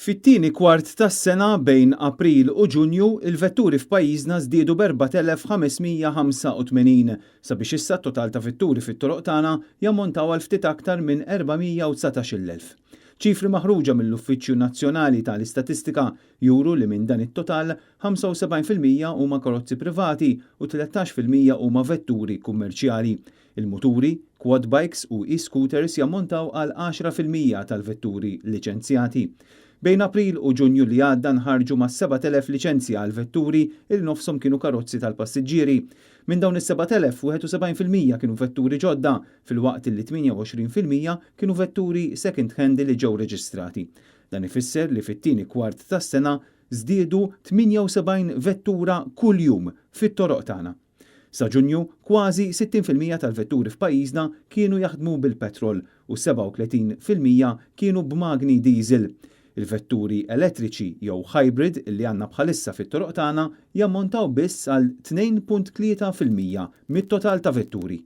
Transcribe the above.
Fit-tieni kwart tas-sena bejn April u Ġunju il-vetturi f'pajjiżna żdiedu b'4,585 sabiex issa t-total ta' vetturi fit-toroq tagħna jammontaw għal ftit aktar minn 419,000. ċifri maħruġa mill-Uffiċċju Nazzjonali tal-Istatistika juru li minn dan it-total 75% huma karozzi privati u 13% huma vetturi kummerċjali. Il-muturi, quad bikes u e-scooters jammontaw għal 10% tal-vetturi liċenzjati. Bejn April u Ġunju li għadda nħarġu ma' 7,000 liċenzja għal vetturi il nofshom kienu karozzi tal-passiġġieri. Minn dawn is-7,000 71% kienu vetturi ġodda, fil-waqt li 28% kienu vetturi second hand li ġew reġistrati. Dan ifisser li fit-tieni kwart tas-sena żdiedu 78 vettura kuljum fit-toroq tagħna. Sa Ġunju, kważi 60% tal-vetturi f'pajjiżna kienu jaħdmu bil-petrol u 37% kienu b'magni diesel. Il-vetturi elettriċi jew hybrid li għandna bħalissa fit-toroq tagħna jammontaw biss għal 2.3% mit-total ta' vetturi.